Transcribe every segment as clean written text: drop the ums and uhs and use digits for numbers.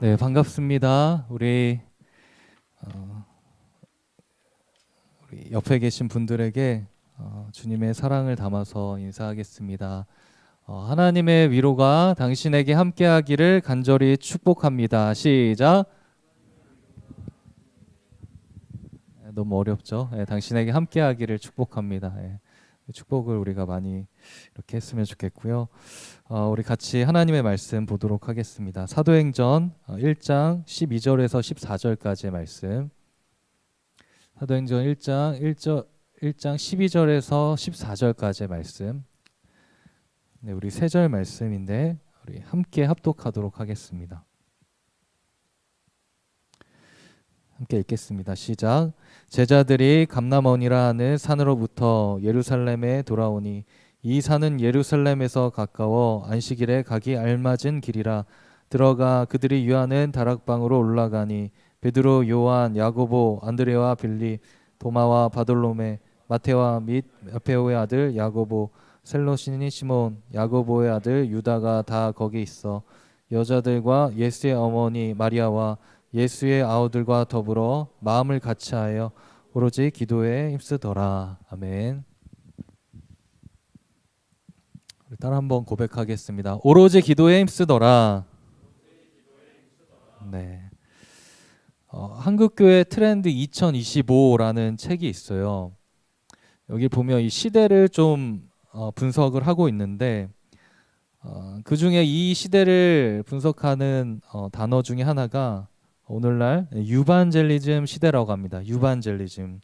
네, 반갑습니다. 어, 우리 옆에 계신 분들에게 주님의 사랑을 담아서 인사하겠습니다. 하나님의 위로가 당신에게 함께하기를 간절히 축복합니다. 시작. 너무 어렵죠? 당신에게 함께하기를 축복합니다. 축복을 우리가 많이 이렇게 했으면 좋겠고요. 우리 같이 하나님의 말씀 보도록 하겠습니다. 사도행전 1장 12절에서 14절까지의 말씀. 사도행전 1장 12절에서 14절까지의 말씀. 네, 우리 세 절 말씀인데 우리 함께 합독하도록 하겠습니다. 함께 읽겠습니다. 시작. 제자들이 감람원이라 하는 산으로부터 예루살렘에 돌아오니 이 산은 예루살렘에서 가까워 안식일에 가기 알맞은 길이라. 들어가 그들이 유하는 다락방으로 올라가니 베드로, 요한, 야고보, 안드레와 빌립, 도마와 바돌로메, 마테와 및 알페오의 아들 야고보, 셀로시니 시몬, 야고보의 아들 유다가 다 거기 있어 여자들과 예수의 어머니 마리아와 예수의 아우들과 더불어 마음을 같이하여 오로지 기도에 힘쓰더라. 아멘. 우리 따라 한번 고백하겠습니다. 오로지 기도에 힘쓰더라. 네. 한국교회 트렌드 2025라는 책이 있어요. 여기 보면 이 시대를 좀 분석을 하고 있는데 그 중에 이 시대를 분석하는 단어 중에 하나가 오늘날 유반젤리즘 시대라고 합니다. 유반젤리즘.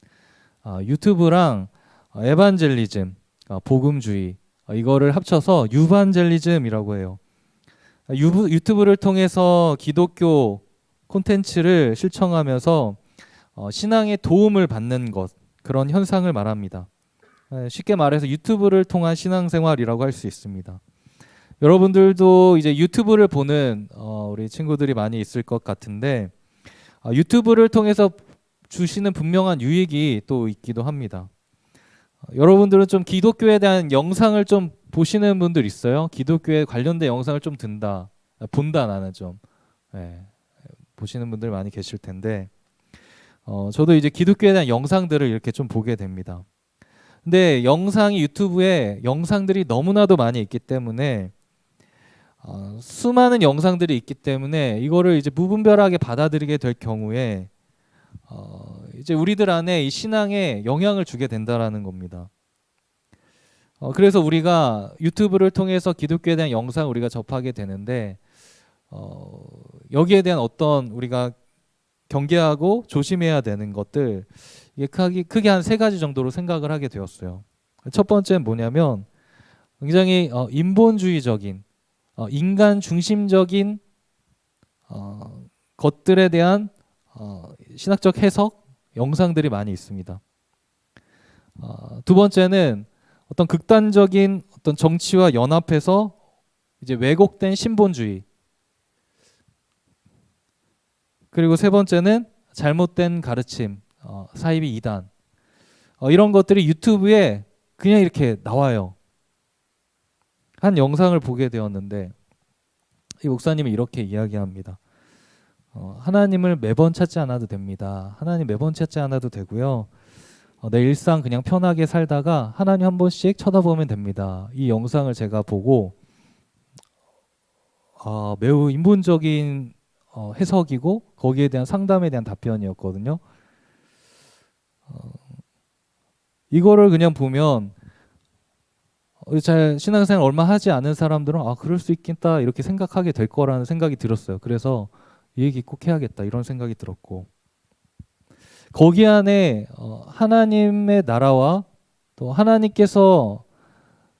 유튜브랑 에반젤리즘, 복음주의 이거를 합쳐서 유반젤리즘이라고 해요. 유튜브를 통해서 기독교 콘텐츠를 실천하면서 신앙에 도움을 받는 것, 그런 현상을 말합니다. 쉽게 말해서 유튜브를 통한 신앙생활이라고 할 수 있습니다. 여러분들도 이제 유튜브를 보는 우리 친구들이 많이 있을 것 같은데 유튜브를 통해서 주시는 분명한 유익이 또 있기도 합니다. 여러분들은 좀 기독교에 대한 영상을 좀 보시는 분들 있어요? 기독교에 관련된 영상을 좀 본다 나는 좀 보시는 분들 많이 계실 텐데 저도 이제 기독교에 대한 영상들을 이렇게 좀 보게 됩니다. 근데 유튜브에 영상들이 너무나도 많이 있기 때문에 수많은 영상들이 있기 때문에 이거를 이제 무분별하게 받아들이게 될 경우에 이제 우리들 안에 이 신앙에 영향을 주게 된다라는 겁니다. 그래서 우리가 유튜브를 통해서 기독교에 대한 영상을 우리가 접하게 되는데 여기에 대한 어떤 우리가 경계하고 조심해야 되는 것들 이게 크게 한 세 가지 정도로 생각을 하게 되었어요. 첫 번째는 뭐냐면 굉장히 인본주의적인 인간 중심적인 것들에 대한 신학적 해석 영상들이 많이 있습니다. 두 번째는 어떤 극단적인 어떤 정치와 연합해서 이제 왜곡된 신본주의. 그리고 세 번째는 잘못된 가르침, 사이비 이단. 이런 것들이 유튜브에 그냥 이렇게 나와요. 한 영상을 보게 되었는데 이 목사님이 이렇게 이야기합니다. 하나님을 매번 찾지 않아도 됩니다. 하나님 매번 찾지 않아도 되고요. 내 일상 그냥 편하게 살다가 하나님 한 번씩 쳐다보면 됩니다. 이 영상을 제가 보고 매우 인본적인 해석이고 거기에 대한 상담에 대한 답변이었거든요. 이거를 그냥 보면 잘 신앙생활 얼마 하지 않은 사람들은 그럴 수 있겠다 이렇게 생각하게 될 거라는 생각이 들었어요. 그래서 이 얘기 꼭 해야겠다 이런 생각이 들었고 거기 안에 하나님의 나라와 또 하나님께서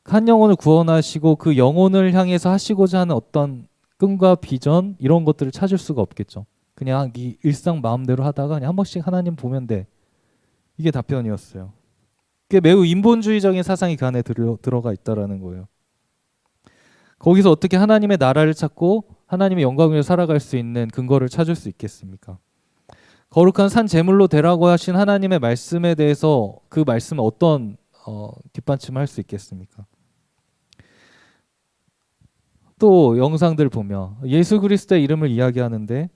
한 영혼을 구원하시고 그 영혼을 향해서 하시고자 하는 어떤 꿈과 비전 이런 것들을 찾을 수가 없겠죠. 그냥 이 일상 마음대로 하다가 그냥 한 번씩 하나님 보면 돼. 이게 답변이었어요. 그게 매우 인본주의적인 사상이 그 안에 들어가 있다라는 거예요. 거기서 어떻게 하나님의 나라를 찾고 하나님의 영광을 살아갈 수 있는 근거를 찾을 수 있겠습니까? 거룩한 산 제물로 되라고 하신 하나님의 말씀에 대해서 그 말씀을 어떤 뒷받침을 할 수 있겠습니까? 또 영상들 보며 예수 그리스도의 이름을 이야기하는데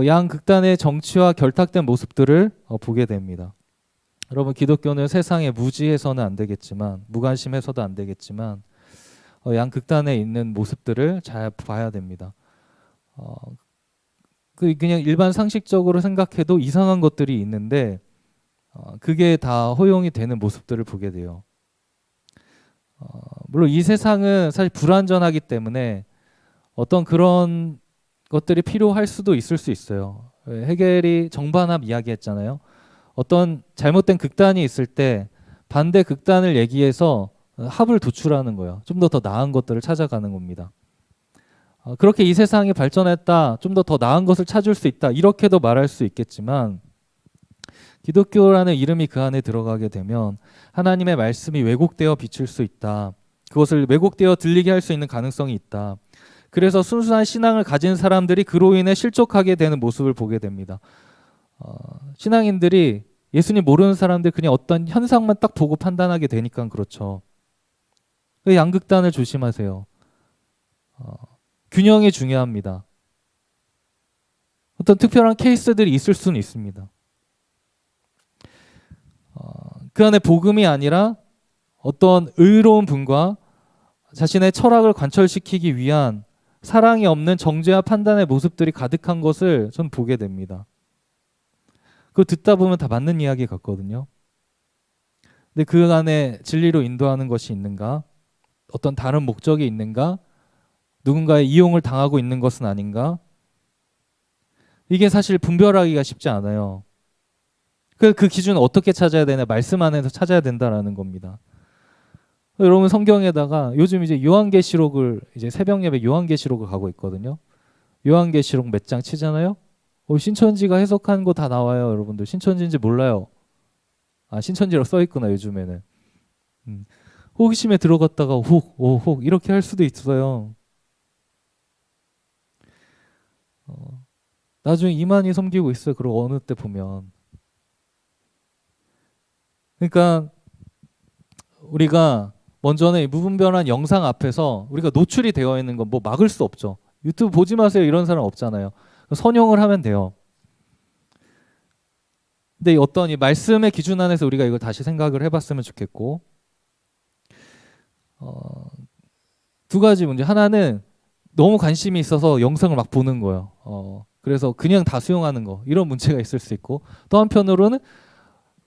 양극단의 정치와 결탁된 모습들을 보게 됩니다. 여러분, 기독교는 세상에 무지해서는 안 되겠지만, 무관심해서도 안 되겠지만 양극단에 있는 모습들을 잘 봐야 됩니다. 그냥 일반 상식적으로 생각해도 이상한 것들이 있는데 그게 다 허용이 되는 모습들을 보게 돼요. 물론 이 세상은 사실 불완전하기 때문에 어떤 그런 것들이 필요할 수도 있을 수 있어요. 헤겔이 정반합 이야기했잖아요. 어떤 잘못된 극단이 있을 때 반대 극단을 얘기해서 합을 도출하는 거예요. 좀 더 나은 것들을 찾아가는 겁니다. 그렇게 이 세상이 발전했다, 좀 더 나은 것을 찾을 수 있다, 이렇게도 말할 수 있겠지만, 기독교라는 이름이 그 안에 들어가게 되면 하나님의 말씀이 왜곡되어 비칠 수 있다. 그것을 왜곡되어 들리게 할 수 있는 가능성이 있다. 그래서 순수한 신앙을 가진 사람들이 그로 인해 실족하게 되는 모습을 보게 됩니다. 신앙인들이 예수님 모르는 사람들 그냥 어떤 현상만 딱 보고 판단하게 되니까 그렇죠. 양극단을 조심하세요. 균형이 중요합니다. 어떤 특별한 케이스들이 있을 수는 있습니다. 그 안에 복음이 아니라 어떤 의로운 분과 자신의 철학을 관철시키기 위한 사랑이 없는 정죄와 판단의 모습들이 가득한 것을 전 보게 됩니다. 그거 듣다 보면 다 맞는 이야기 같거든요. 근데 그 안에 진리로 인도하는 것이 있는가? 어떤 다른 목적이 있는가? 누군가의 이용을 당하고 있는 것은 아닌가? 이게 사실 분별하기가 쉽지 않아요. 그 기준을 어떻게 찾아야 되냐? 말씀 안에서 찾아야 된다라는 겁니다. 여러분, 성경에다가 요즘 이제 요한계시록을 이제 새벽 예배 요한계시록을 가고 있거든요. 요한계시록 몇 장 치잖아요. 신천지가 해석한 거 다 나와요, 여러분들. 신천지인지 몰라요. 신천지라고 써 있구나, 요즘에는. 호기심에 들어갔다가 혹 이렇게 할 수도 있어요. 나중에 이만희 섬기고 있어요. 그리고 어느 때 보면. 그러니까 우리가 먼저는 이 무분별한 영상 앞에서 우리가 노출이 되어 있는 건 뭐 막을 수 없죠. 유튜브 보지 마세요 이런 사람 없잖아요. 선용을 하면 돼요. 근데 어떤 이 말씀의 기준 안에서 우리가 이걸 다시 생각을 해봤으면 좋겠고, 두 가지 문제. 하나는 너무 관심이 있어서 영상을 막 보는 거예요. 그래서 그냥 다 수용하는 거, 이런 문제가 있을 수 있고, 또 한편으로는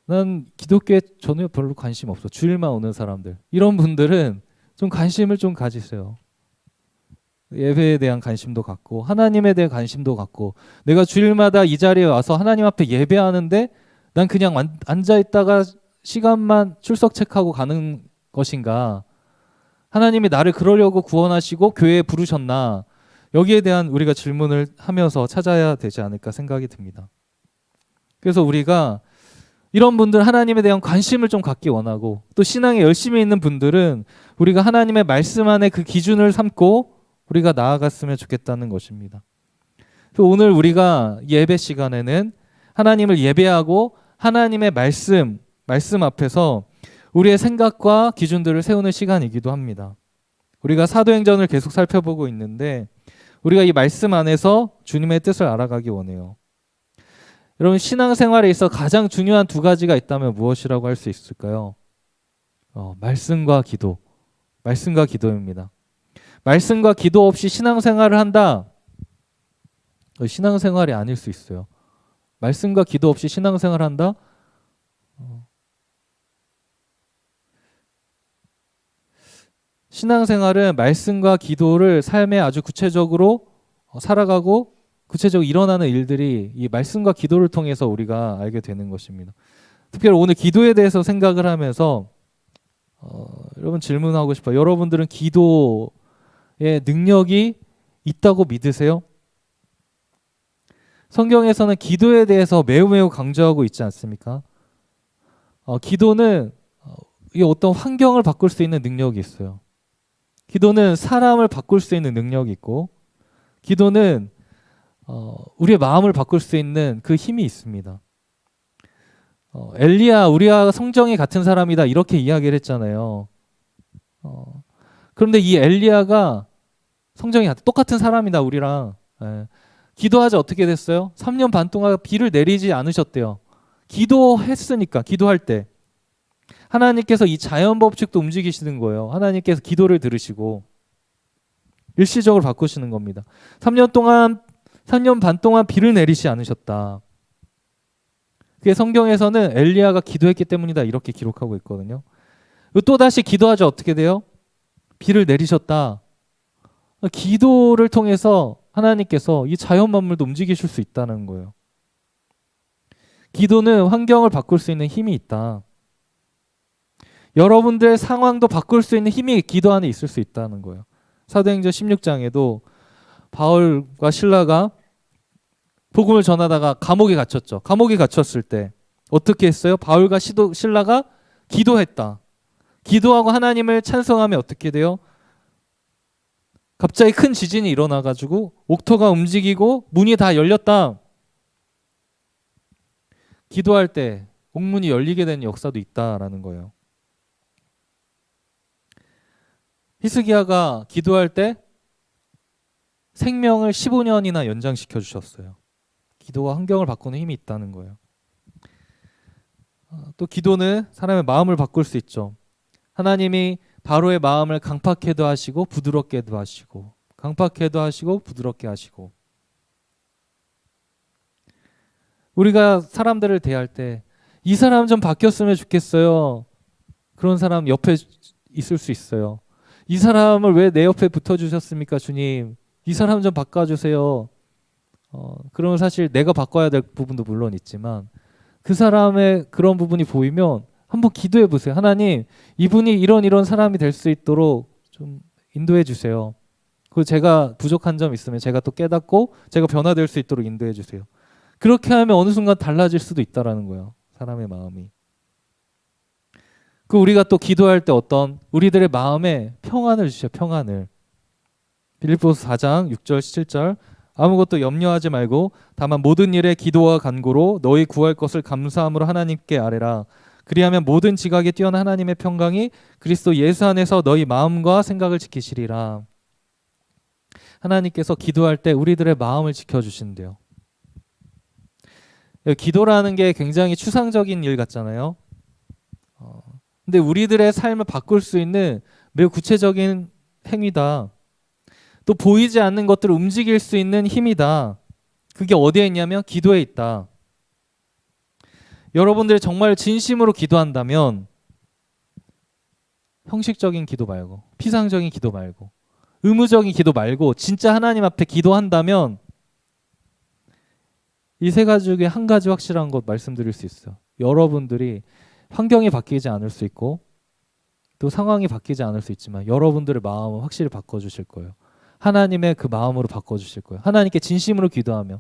난 기독교에 전혀 별로 관심 없어, 주일만 오는 사람들, 이런 분들은 좀 관심을 좀 가지세요. 예배에 대한 관심도 갖고 하나님에 대한 관심도 갖고, 내가 주일마다 이 자리에 와서 하나님 앞에 예배하는데 난 그냥 앉아있다가 시간만 출석 체크하고 가는 것인가, 하나님이 나를 그러려고 구원하시고 교회에 부르셨나, 여기에 대한 우리가 질문을 하면서 찾아야 되지 않을까 생각이 듭니다. 그래서 우리가 이런 분들, 하나님에 대한 관심을 좀 갖기 원하고, 또 신앙에 열심히 있는 분들은 우리가 하나님의 말씀 안에 그 기준을 삼고 우리가 나아갔으면 좋겠다는 것입니다. 오늘 우리가 예배 시간에는 하나님을 예배하고 하나님의 말씀 앞에서 우리의 생각과 기준들을 세우는 시간이기도 합니다. 우리가 사도행전을 계속 살펴보고 있는데 우리가 이 말씀 안에서 주님의 뜻을 알아가기 원해요. 여러분, 신앙생활에 있어 가장 중요한 두 가지가 있다면 무엇이라고 할 수 있을까요? 말씀과 기도. 말씀과 기도입니다. 말씀과 기도 없이 신앙생활을 한다? 신앙생활이 아닐 수 있어요. 말씀과 기도 없이 신앙생활을 한다? 신앙생활은 말씀과 기도를 삶에 아주 구체적으로 살아가고 구체적으로 일어나는 일들이 이 말씀과 기도를 통해서 우리가 알게 되는 것입니다. 특별히 오늘 기도에 대해서 생각을 하면서 여러분 질문하고 싶어요. 여러분들은 기도의 능력이 있다고 믿으세요? 성경에서는 기도에 대해서 매우 강조하고 있지 않습니까? 기도는 이 어떤 환경을 바꿀 수 있는 능력이 있어요. 기도는 사람을 바꿀 수 있는 능력이 있고, 기도는 우리의 마음을 바꿀 수 있는 그 힘이 있습니다. 엘리야, 우리와 성정이 같은 사람이다, 이렇게 이야기를 했잖아요. 그런데 이 엘리야가 성정이 똑같은 사람이다 우리랑. 예. 기도하자 어떻게 됐어요? 3년 반 동안 비를 내리지 않으셨대요. 기도했으니까 기도할 때 하나님께서 이 자연 법칙도 움직이시는 거예요. 하나님께서 기도를 들으시고 일시적으로 바꾸시는 겁니다. 3년 반 동안 비를 내리지 않으셨다. 그게 성경에서는 엘리야가 기도했기 때문이다 이렇게 기록하고 있거든요. 또 다시 기도하자 어떻게 돼요? 비를 내리셨다. 기도를 통해서 하나님께서 이 자연 만물도 움직이실 수 있다는 거예요. 기도는 환경을 바꿀 수 있는 힘이 있다. 여러분들의 상황도 바꿀 수 있는 힘이 기도 안에 있을 수 있다는 거예요. 사도행전 16장에도 바울과 실라가 복음을 전하다가 감옥에 갇혔죠. 감옥에 갇혔을 때 어떻게 했어요? 바울과 실라가 기도했다. 기도하고 하나님을 찬송하면 어떻게 돼요? 갑자기 큰 지진이 일어나가지고 옥토가 움직이고 문이 다 열렸다. 기도할 때 옥문이 열리게 되는 역사도 있다라는 거예요. 히스기야가 기도할 때 생명을 15년이나 연장시켜 주셨어요. 기도가 환경을 바꾸는 힘이 있다는 거예요. 또 기도는 사람의 마음을 바꿀 수 있죠. 하나님이 바로의 마음을 강팍해도 하시고 부드럽게도 하시고 강팍해도 하시고 부드럽게 하시고 우리가 사람들을 대할 때 이 사람 좀 바뀌었으면 좋겠어요. 그런 사람 옆에 있을 수 있어요. 이 사람을 왜 내 옆에 붙어주셨습니까 주님? 이 사람 좀 바꿔주세요. 그러면 사실 내가 바꿔야 될 부분도 물론 있지만 그 사람의 그런 부분이 보이면 한번 기도해 보세요. 하나님, 이분이 이런 사람이 될 수 있도록 좀 인도해 주세요. 그리고 제가 부족한 점 있으면 제가 또 깨닫고 제가 변화될 수 있도록 인도해 주세요. 그렇게 하면 어느 순간 달라질 수도 있다라는 거예요. 사람의 마음이. 그 우리가 또 기도할 때 어떤 우리들의 마음에 평안을 주셔. 평안을. 빌립보서 4장 6절 7절 아무것도 염려하지 말고 다만 모든 일에 기도와 간구로 너희 구할 것을 감사함으로 하나님께 아뢰라. 그리하면 모든 지각에 뛰어난 하나님의 평강이 그리스도 예수 안에서 너희 마음과 생각을 지키시리라. 하나님께서 기도할 때 우리들의 마음을 지켜주신대요. 기도라는 게 굉장히 추상적인 일 같잖아요. 근데 우리들의 삶을 바꿀 수 있는 매우 구체적인 행위다. 또 보이지 않는 것들을 움직일 수 있는 힘이다. 그게 어디에 있냐면 기도에 있다. 여러분들이 정말 진심으로 기도한다면 형식적인 기도 말고 피상적인 기도 말고 의무적인 기도 말고 진짜 하나님 앞에 기도한다면 이 세 가지 중에 한 가지 확실한 것 말씀드릴 수 있어요. 여러분들이 환경이 바뀌지 않을 수 있고 또 상황이 바뀌지 않을 수 있지만 여러분들의 마음은 확실히 바꿔주실 거예요. 하나님의 그 마음으로 바꿔주실 거예요. 하나님께 진심으로 기도하며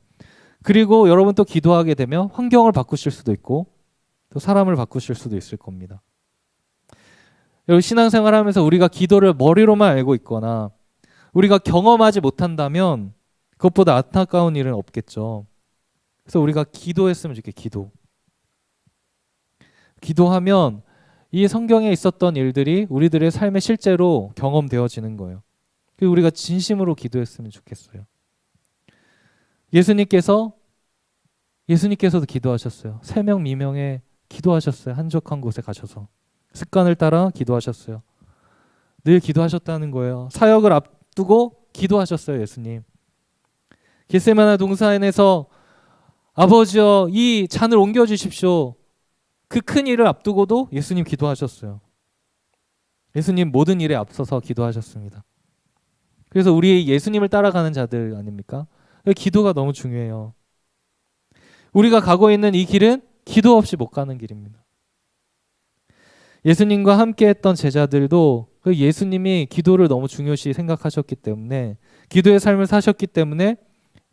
그리고 여러분 또 기도하게 되면 환경을 바꾸실 수도 있고 또 사람을 바꾸실 수도 있을 겁니다. 여러분 신앙생활 하면서 우리가 기도를 머리로만 알고 있거나 우리가 경험하지 못한다면 그것보다 안타까운 일은 없겠죠. 그래서 우리가 기도했으면 좋겠어요. 기도하면 이 성경에 있었던 일들이 우리들의 삶에 실제로 경험되어지는 거예요. 그리고 우리가 진심으로 기도했으면 좋겠어요. 예수님께서도 기도하셨어요. 새명 미명에 기도하셨어요. 한적한 곳에 가셔서 습관을 따라 기도하셨어요. 늘 기도하셨다는 거예요. 사역을 앞두고 기도하셨어요. 예수님. 겟세마네 동산에서 아버지여 이 잔을 옮겨주십시오. 그 큰 일을 앞두고도 예수님 기도하셨어요. 예수님 모든 일에 앞서서 기도하셨습니다. 그래서 우리 예수님을 따라가는 자들 아닙니까? 기도가 너무 중요해요. 우리가 가고 있는 이 길은 기도 없이 못 가는 길입니다. 예수님과 함께 했던 제자들도 예수님이 기도를 너무 중요시 생각하셨기 때문에 기도의 삶을 사셨기 때문에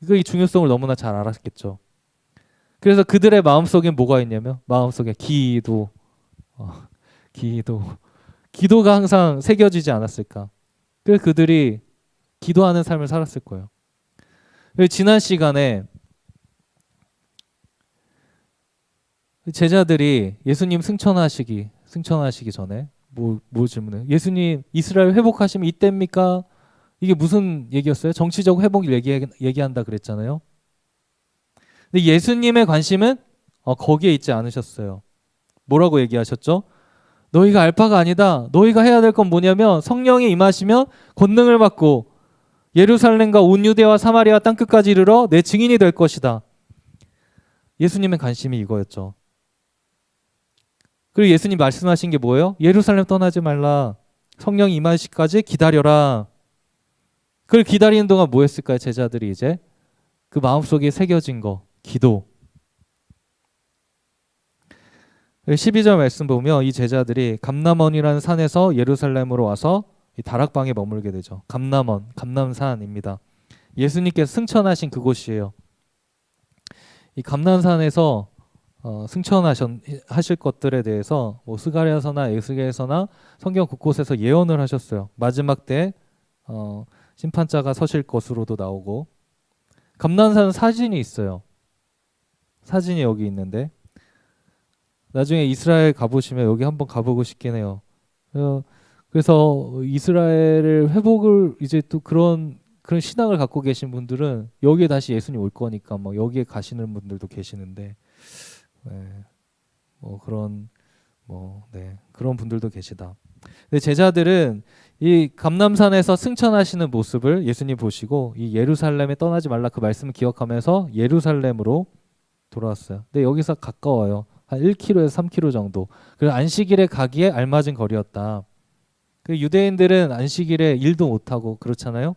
이 중요성을 너무나 잘 알았겠죠. 그래서 그들의 마음속에 뭐가 있냐면 마음속에 기도가 항상 새겨지지 않았을까. 그래서 그들이 기도하는 삶을 살았을 거예요. 지난 시간에 제자들이 예수님 승천하시기 전에 뭐 질문해요? 예수님 이스라엘 회복하시면 이때입니까? 이게 무슨 얘기였어요? 정치적 회복을 얘기한다 그랬잖아요. 근데 예수님의 관심은 거기에 있지 않으셨어요. 뭐라고 얘기하셨죠? 너희가 알파가 아니다. 너희가 해야 될 건 뭐냐면 성령이 임하시면 권능을 받고 예루살렘과 온 유대와 사마리아 땅끝까지 이르러 내 증인이 될 것이다. 예수님의 관심이 이거였죠. 그리고 예수님 말씀하신 게 뭐예요? 예루살렘 떠나지 말라. 성령이 임하시기까지 기다려라. 그걸 기다리는 동안 뭐 했을까요? 제자들이 이제 그 마음속에 새겨진 거, 기도. 12절 말씀 보면 이 제자들이 감람원이라는 산에서 예루살렘으로 와서 이 다락방에 머물게 되죠. 감람원, 감람산입니다. 예수님께서 승천하신 그곳이에요. 이 감람산에서 승천하실 것들에 대해서 뭐 스가랴서나 에스겔서나 성경 곳곳에서 예언을 하셨어요. 마지막 때 심판자가 서실 것으로도 나오고. 감람산 사진이 있어요. 사진이 여기 있는데 나중에 이스라엘 가보시면 여기 한번 가보고 싶긴 해요. 그래서 이스라엘을 회복을 이제 또 그런 신앙을 갖고 계신 분들은 여기에 다시 예수님 올 거니까 뭐 여기에 가시는 분들도 계시는데, 네, 뭐 그런 그런 분들도 계시다. 근데 제자들은 이 감람산에서 승천하시는 모습을 예수님 보시고 이 예루살렘에 떠나지 말라 그 말씀을 기억하면서 예루살렘으로 돌아왔어요. 근데 여기서 가까워요. 한 1km에서 3km 정도. 그래서 안식일에 가기에 알맞은 거리였다. 그 유대인들은 안식일에 일도 못 하고 그렇잖아요.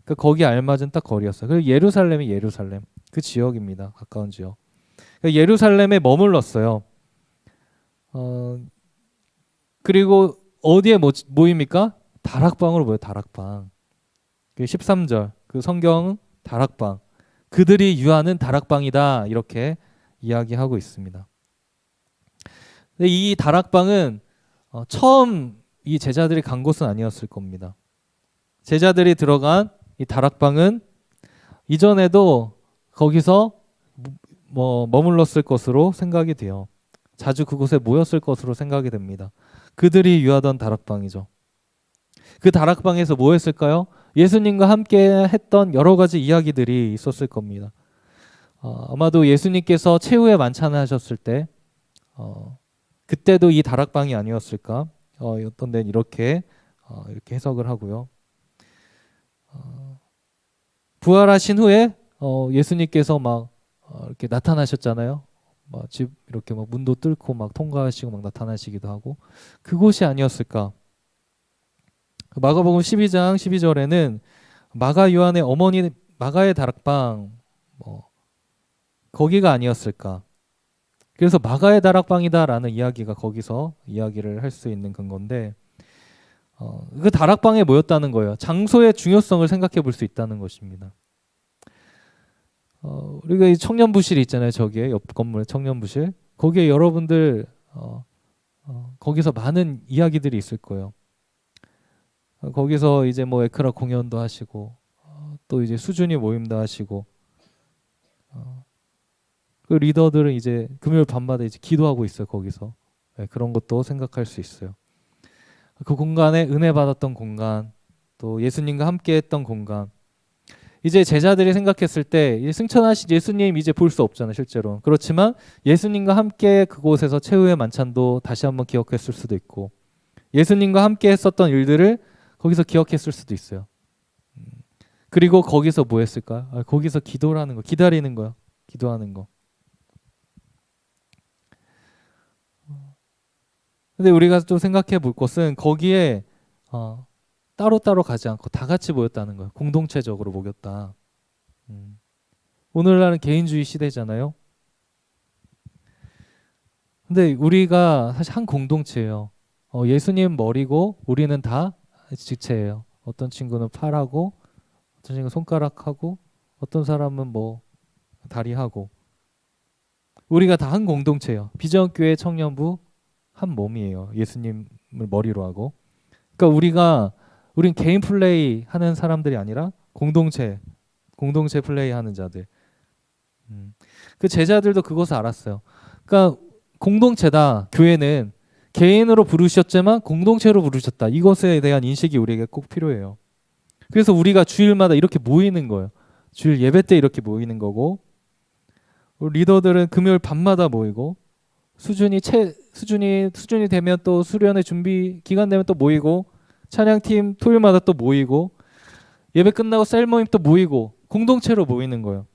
그 거기 알맞은 딱 거리였어요. 그리고 예루살렘이 예루살렘 그 지역입니다. 가까운 지역. 그러니까 예루살렘에 머물렀어요. 그리고 어디에 모입니까? 다락방으로 모여요. 다락방. 13절 그 성경 다락방. 그들이 유하는 다락방이다 이렇게 이야기하고 있습니다. 근데 이 다락방은 처음 이 제자들이 간 곳은 아니었을 겁니다. 제자들이 들어간 이 다락방은 이전에도 거기서 머물렀을 것으로 생각이 돼요. 자주 그곳에 모였을 것으로 생각이 됩니다. 그들이 유하던 다락방이죠. 그 다락방에서 뭐 했을까요? 예수님과 함께 했던 여러 가지 이야기들이 있었을 겁니다. 아마도 예수님께서 최후의 만찬을 하셨을 때 그때도 이 다락방이 아니었을까? 어떤 데는 이렇게 해석을 하고요. 부활하신 후에 예수님께서 막 이렇게 나타나셨잖아요. 막 집 이렇게 막 문도 뚫고 막 통과하시고 막 나타나시기도 하고 그곳이 아니었을까? 마가복음 12장 12절에는 마가 요한의 어머니 마가의 다락방 거기가 아니었을까? 그래서 마가의 다락방이다라는 이야기가 거기서 이야기를 할 수 있는 근거인데 그 다락방에 모였다는 거예요. 장소의 중요성을 생각해 볼 수 있다는 것입니다. 우리가 이 청년부실이 있잖아요. 저기에 옆 건물에 청년부실. 거기에 여러분들 거기서 많은 이야기들이 있을 거예요. 거기서 이제 뭐 에크라 공연도 하시고 또 이제 수준이 모임도 하시고 그 리더들은 이제 금요일 밤마다 이제 기도하고 있어요. 거기서 그런 것도 생각할 수 있어요. 그 공간에 은혜 받았던 공간, 또 예수님과 함께했던 공간. 이제 제자들이 생각했을 때 승천하신 예수님 이제 볼 수 없잖아요, 실제로. 그렇지만 예수님과 함께 그곳에서 최후의 만찬도 다시 한번 기억했을 수도 있고, 예수님과 함께 했었던 일들을 거기서 기억했을 수도 있어요. 그리고 거기서 뭐 했을까? 거기서 기도라는 거, 기다리는 거야, 기도하는 거. 근데 우리가 또 생각해 볼 것은 거기에 따로따로 가지 않고 다 같이 모였다는 거예요. 공동체적으로 모였다. 오늘날은 개인주의 시대잖아요. 근데 우리가 사실 한 공동체예요. 예수님 머리고 우리는 다 지체예요. 어떤 친구는 팔하고 어떤 친구는 손가락하고 어떤 사람은 뭐 다리하고 우리가 다 한 공동체예요. 비전교회 청년부 한 몸이에요. 예수님을 머리로 하고. 그러니까 우린 개인 플레이 하는 사람들이 아니라 공동체 플레이 하는 자들. 그 제자들도 그것을 알았어요. 그러니까 공동체다. 교회는 개인으로 부르셨지만 공동체로 부르셨다. 이것에 대한 인식이 우리에게 꼭 필요해요. 그래서 우리가 주일마다 이렇게 모이는 거예요. 주일 예배 때 이렇게 모이는 거고, 우리 리더들은 금요일 밤마다 모이고, 수준이 되면 또 수련회 준비 기간 되면 또 모이고, 찬양팀 토요일마다 또 모이고, 예배 끝나고 셀 모임 또 모이고, 공동체로 모이는 거예요.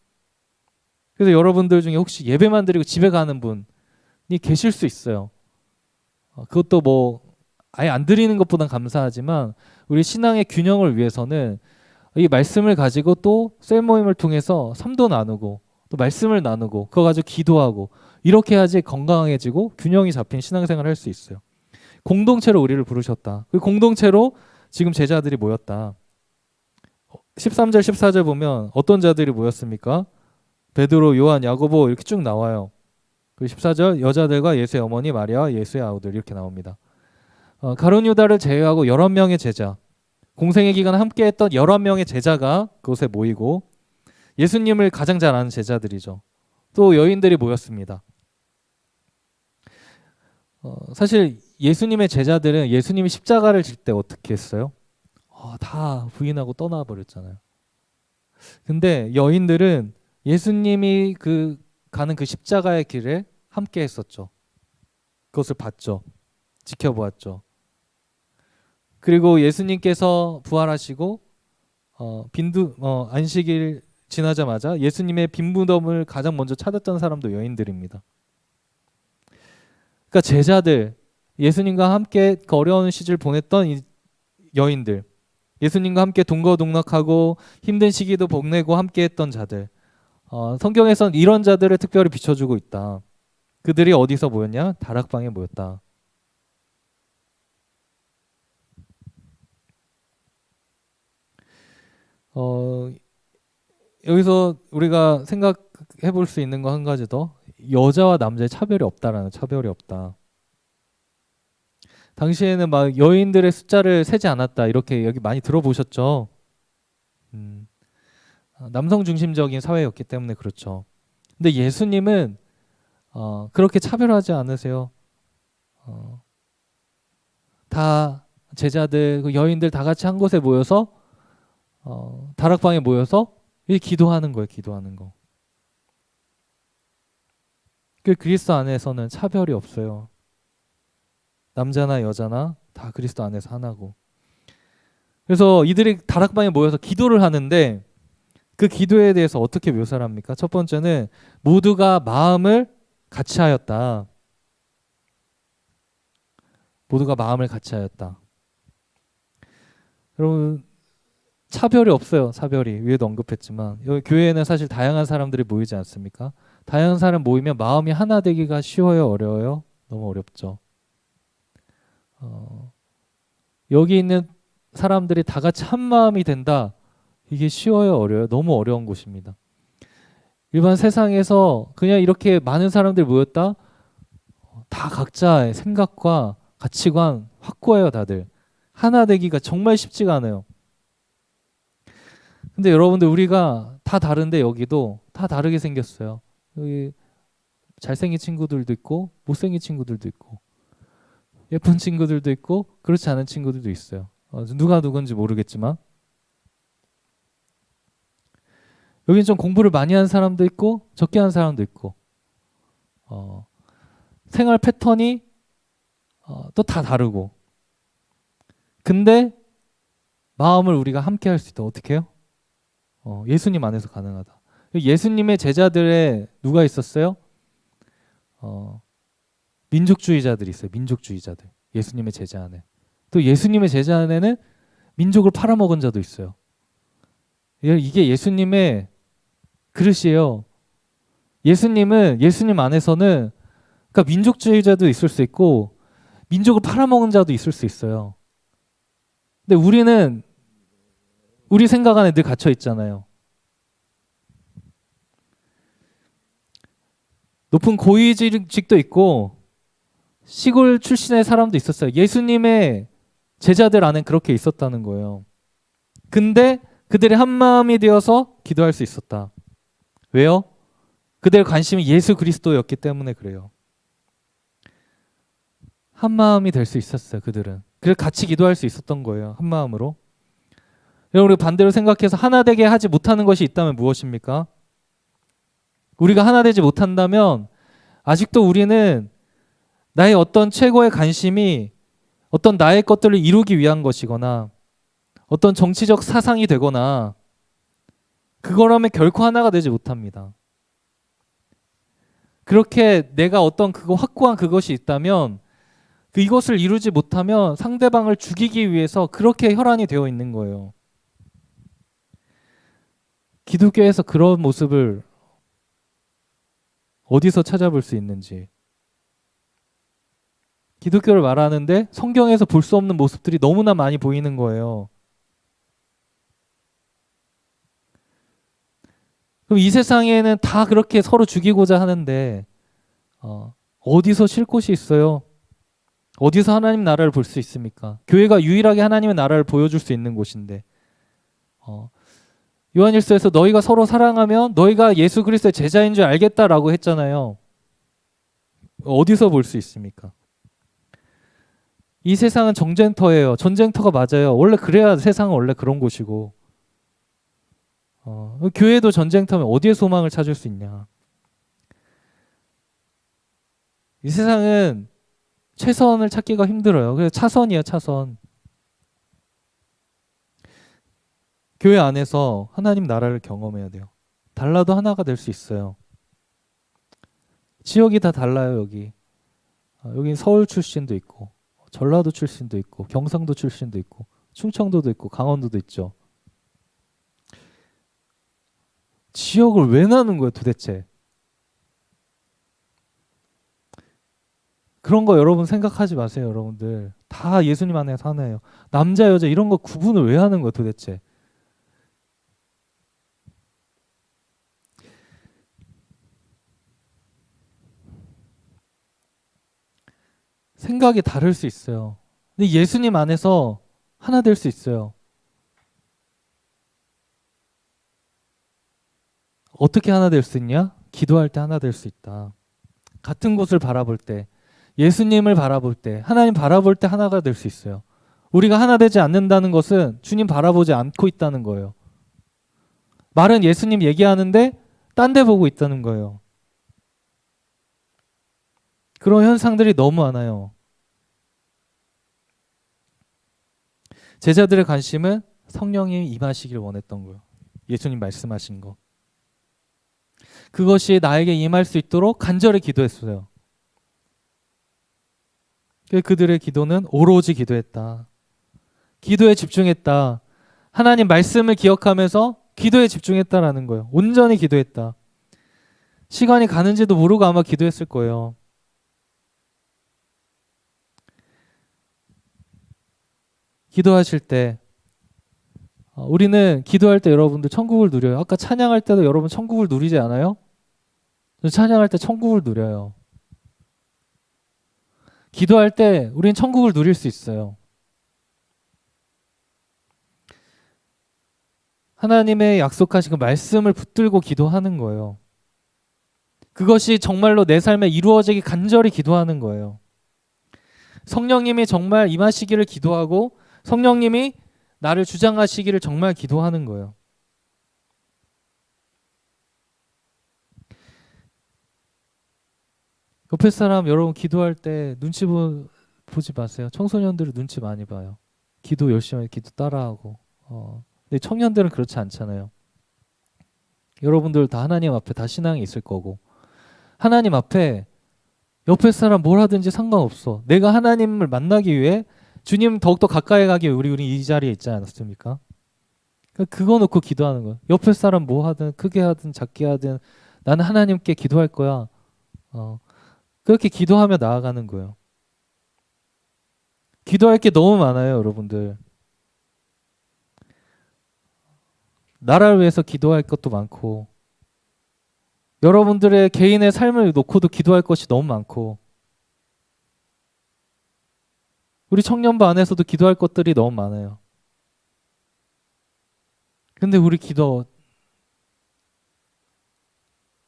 그래서 여러분들 중에 혹시 예배만 드리고 집에 가는 분이 계실 수 있어요. 그것도 뭐 아예 안 드리는 것보단 감사하지만 우리 신앙의 균형을 위해서는 이 말씀을 가지고 또 셀 모임을 통해서 삶도 나누고 또 말씀을 나누고 그거 가지고 기도하고 이렇게 해야지 건강해지고 균형이 잡힌 신앙생활을 할 수 있어요. 공동체로 우리를 부르셨다. 그 공동체로 지금 제자들이 모였다. 13절 14절 보면 어떤 자들이 모였습니까? 베드로, 요한, 야고보 이렇게 쭉 나와요. 그 14절 여자들과 예수의 어머니 마리아와 예수의 아우들 이렇게 나옵니다. 가룟 유다를 제외하고 11명의 제자, 공생의 기간 함께했던 11명의 제자가 그곳에 모이고 예수님을 가장 잘 아는 제자들이죠. 또 여인들이 모였습니다. 사실 예수님의 제자들은 예수님이 십자가를 질 때 어떻게 했어요? 다 부인하고 떠나버렸잖아요. 근데 여인들은 예수님이 가는 그 십자가의 길에 함께 했었죠. 그것을 봤죠. 지켜보았죠. 그리고 예수님께서 부활하시고 안식일 지나자마자 예수님의 빈 무덤을 가장 먼저 찾았던 사람도 여인들입니다. 그러니까 제자들, 예수님과 함께 그 어려운 시절 보냈던 이 여인들, 예수님과 함께 동거동락하고 힘든 시기도 보내고 함께했던 자들, 성경에서는 이런 자들을 특별히 비춰주고 있다. 그들이 어디서 모였냐? 다락방에 모였다. 여기서 우리가 생각해 볼 수 있는 거 한 가지 더, 여자와 남자의 차별이 없다라는, 차별이 없다. 당시에는 막 여인들의 숫자를 세지 않았다 이렇게 여기 많이 들어보셨죠? 남성 중심적인 사회였기 때문에 그렇죠. 근데 예수님은 그렇게 차별하지 않으세요. 다 제자들, 그 여인들 다 같이 한 곳에 모여서 다락방에 모여서 기도하는 거예요. 기도하는 거. 그 그리스도 안에서는 차별이 없어요. 남자나 여자나 다 그리스도 안에서 하나고. 그래서 이들이 다락방에 모여서 기도를 하는데 그 기도에 대해서 어떻게 묘사를 합니까? 첫 번째는 모두가 마음을 같이 하였다. 모두가 마음을 같이 하였다. 여러분, 차별이 없어요. 차별이. 위에도 언급했지만 여기 교회에는 사실 다양한 사람들이 모이지 않습니까? 다양한 사람 모이면 마음이 하나 되기가 쉬워요? 어려워요? 너무 어렵죠. 여기 있는 사람들이 다 같이 한 마음이 된다. 이게 쉬워요? 어려워요? 너무 어려운 곳입니다. 일반 세상에서 그냥 이렇게 많은 사람들이 모였다? 다 각자의 생각과 가치관 확고해요. 다들. 하나 되기가 정말 쉽지가 않아요. 근데 여러분들 우리가 다 다른데 여기도 다 다르게 생겼어요. 여기 잘생긴 친구들도 있고 못생긴 친구들도 있고 예쁜 친구들도 있고 그렇지 않은 친구들도 있어요. 누가 누군지 모르겠지만 여긴 좀 공부를 많이 한 사람도 있고 적게 한 사람도 있고 생활 패턴이 또 다 다르고 근데 마음을 우리가 함께 할 수 있다. 어떻게 해요? 예수님 안에서 가능하다. 예수님의 제자들에 누가 있었어요? 민족주의자들이 있어요. 민족주의자들. 예수님의 제자 안에. 또 예수님의 제자 안에는 민족을 팔아먹은 자도 있어요. 이게 예수님의 그릇이에요. 예수님은 예수님 안에서는 그러니까 민족주의자도 있을 수 있고 민족을 팔아먹은 자도 있을 수 있어요. 근데 우리는 우리 생각 안에 늘 갇혀 있잖아요. 높은 고위직도 있고 시골 출신의 사람도 있었어요. 예수님의 제자들 안에 그렇게 있었다는 거예요. 근데 그들이 한 마음이 되어서 기도할 수 있었다. 왜요? 그들의 관심이 예수 그리스도였기 때문에 그래요. 한 마음이 될 수 있었어요. 그들은. 그래서 같이 기도할 수 있었던 거예요. 한 마음으로. 여러분, 우리 반대로 생각해서 하나 되게 하지 못하는 것이 있다면 무엇입니까? 우리가 하나 되지 못한다면 아직도 우리는 나의 어떤 최고의 관심이 어떤 나의 것들을 이루기 위한 것이거나 어떤 정치적 사상이 되거나 그거라면 결코 하나가 되지 못합니다. 그렇게 내가 어떤 그거 확고한 그것이 있다면 이것을 이루지 못하면 상대방을 죽이기 위해서 그렇게 혈안이 되어 있는 거예요. 기독교에서 그런 모습을 어디서 찾아볼 수 있는지. 기독교를 말하는데 성경에서 볼 수 없는 모습들이 너무나 많이 보이는 거예요. 그럼 이 세상에는 다 그렇게 서로 죽이고자 하는데 어디서 쉴 곳이 있어요? 어디서 하나님 나라를 볼 수 있습니까? 교회가 유일하게 하나님의 나라를 보여줄 수 있는 곳인데 요한일서에서 너희가 서로 사랑하면 너희가 예수 그리스도의 제자인 줄 알겠다라고 했잖아요. 어디서 볼 수 있습니까? 이 세상은 전쟁터예요. 전쟁터가 맞아요. 원래 그래야 세상은 원래 그런 곳이고 교회도 전쟁터면 어디에 소망을 찾을 수 있냐. 이 세상은 최선을 찾기가 힘들어요. 그래서 차선이에요, 차선. 교회 안에서 하나님 나라를 경험해야 돼요. 달라도 하나가 될 수 있어요. 지역이 다 달라요, 여기. 여기 서울 출신도 있고 전라도 출신도 있고 경상도 출신도 있고 충청도도 있고 강원도도 있죠. 지역을 왜 나눈 거예요, 도대체? 그런 거 여러분 생각하지 마세요, 여러분들. 다 예수님 안에서 하나예요. 남자, 여자 이런 거 구분을 왜 하는 거예요, 도대체? 생각이 다를 수 있어요. 근데 예수님 안에서 하나 될 수 있어요. 어떻게 하나 될 수 있냐? 기도할 때 하나 될 수 있다. 같은 곳을 바라볼 때, 예수님을 바라볼 때, 하나님 바라볼 때 하나가 될 수 있어요. 우리가 하나 되지 않는다는 것은 주님 바라보지 않고 있다는 거예요. 말은 예수님 얘기하는데 딴 데 보고 있다는 거예요. 그런 현상들이 너무 많아요. 제자들의 관심은 성령이 임하시길 원했던 거예요. 예수님 말씀하신 거. 그것이 나에게 임할 수 있도록 간절히 기도했어요. 그들의 기도는 오로지 기도했다. 기도에 집중했다. 하나님 말씀을 기억하면서 기도에 집중했다라는 거예요. 온전히 기도했다. 시간이 가는지도 모르고 아마 기도했을 거예요. 기도하실 때 우리는 기도할 때 여러분들 천국을 누려요. 아까 찬양할 때도 여러분 천국을 누리지 않아요? 찬양할 때 천국을 누려요. 기도할 때 우리는 천국을 누릴 수 있어요. 하나님의 약속하신 그 말씀을 붙들고 기도하는 거예요. 그것이 정말로 내 삶에 이루어지기 간절히 기도하는 거예요. 성령님이 정말 임하시기를 기도하고 성령님이 나를 주장하시기를 정말 기도하는 거예요. 옆에 사람 여러분 기도할 때 눈치 보지 마세요. 청소년들은 눈치 많이 봐요. 기도 열심히 기도 따라하고. 근데 청년들은 그렇지 않잖아요. 여러분들 다 하나님 앞에 다 신앙이 있을 거고 하나님 앞에 옆에 사람 뭘 하든지 상관없어. 내가 하나님을 만나기 위해 주님 더욱더 가까이 가기 위해 우리 이 자리에 있지 않았습니까? 그거 놓고 기도하는 거예요. 옆에 사람 뭐 하든 크게 하든 작게 하든 나는 하나님께 기도할 거야. 그렇게 기도하며 나아가는 거예요. 기도할 게 너무 많아요, 여러분들. 나라를 위해서 기도할 것도 많고 여러분들의 개인의 삶을 놓고도 기도할 것이 너무 많고 우리 청년부 안에서도 기도할 것들이 너무 많아요. 근데 우리 기도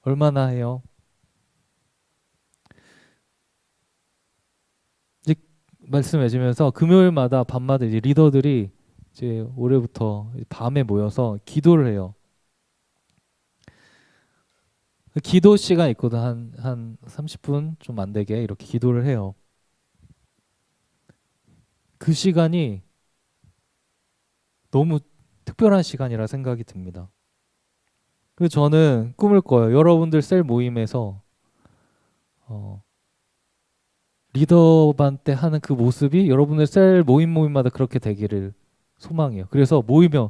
얼마나 해요? 이제 말씀해주면서 금요일마다 밤마다 이제 리더들이 이제 올해부터 밤에 모여서 기도를 해요. 기도 시간 있거든. 한 30분 좀 안 되게 이렇게 기도를 해요. 그 시간이 너무 특별한 시간이라 생각이 듭니다. 그래서 저는 꿈을 꿔요. 여러분들 셀 모임에서 어, 리더반 때 하는 그 모습이 여러분들 셀 모임마다 그렇게 되기를 소망해요. 그래서 모이면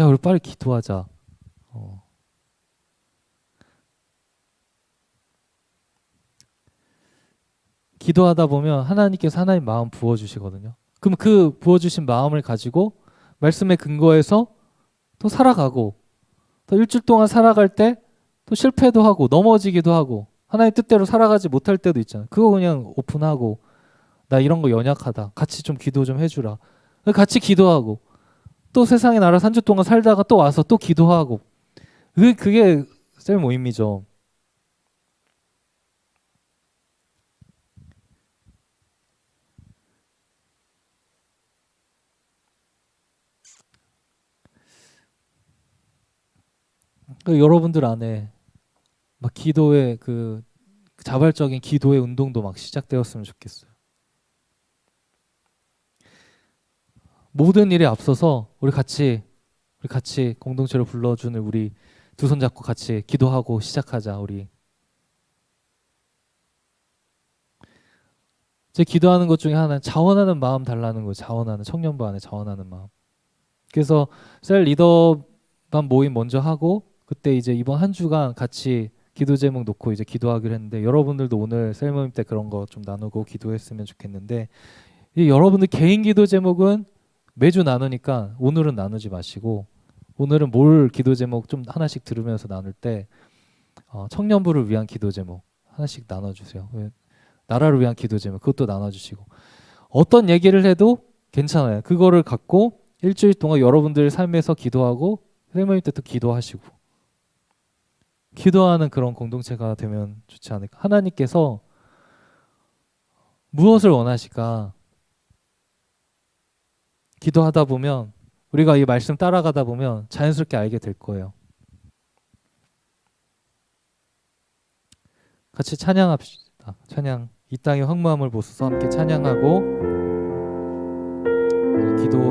야 우리 빨리 기도하자. 어, 기도하다 보면 하나님께서 하나님 마음 부어주시거든요. 그럼 그 부어주신 마음을 가지고 말씀에 근거해서 또 살아가고 또 일주일 동안 살아갈 때 또 실패도 하고 넘어지기도 하고 하나님 뜻대로 살아가지 못할 때도 있잖아요. 그거 그냥 오픈하고 나 이런 거 연약하다. 같이 좀 기도 좀 해주라. 같이 기도하고 또 세상의 나라 3주 동안 살다가 또 와서 또 기도하고 그게 셀 모임이죠. 여러분들 안에 막 기도의 그 자발적인 기도의 운동도 막 시작되었으면 좋겠어요. 모든 일에 앞서서 우리 같이 공동체를 불러주는 우리 두 손 잡고 같이 기도하고 시작하자. 우리 제 기도하는 것 중에 하나는 자원하는 마음 달라는 거예요. 자원하는 청년부 안에 자원하는 마음. 그래서 셀 리더반 모임 먼저 하고 그때 이제 이번 한 주간 같이 기도 제목 놓고 이제 기도하기로 했는데 여러분들도 오늘 셀 모임 때 그런 거 좀 나누고 기도했으면 좋겠는데 이 여러분들 개인 기도 제목은 매주 나누니까 오늘은 나누지 마시고 오늘은 뭘 기도 제목 좀 하나씩 들으면서 나눌 때 청년부를 위한 기도 제목 하나씩 나눠주세요. 나라를 위한 기도 제목 그것도 나눠주시고 어떤 얘기를 해도 괜찮아요. 그거를 갖고 일주일 동안 여러분들 삶에서 기도하고 셀모임 때 또 기도하시고 기도하는 그런 공동체가 되면 좋지 않을까. 하나님께서 무엇을 원하실까 기도하다 보면 우리가 이 말씀 따라가다 보면 자연스럽게 알게 될 거예요. 같이 찬양합시다. 찬양 이 땅의 황무함을 보소서 함께 찬양하고 기도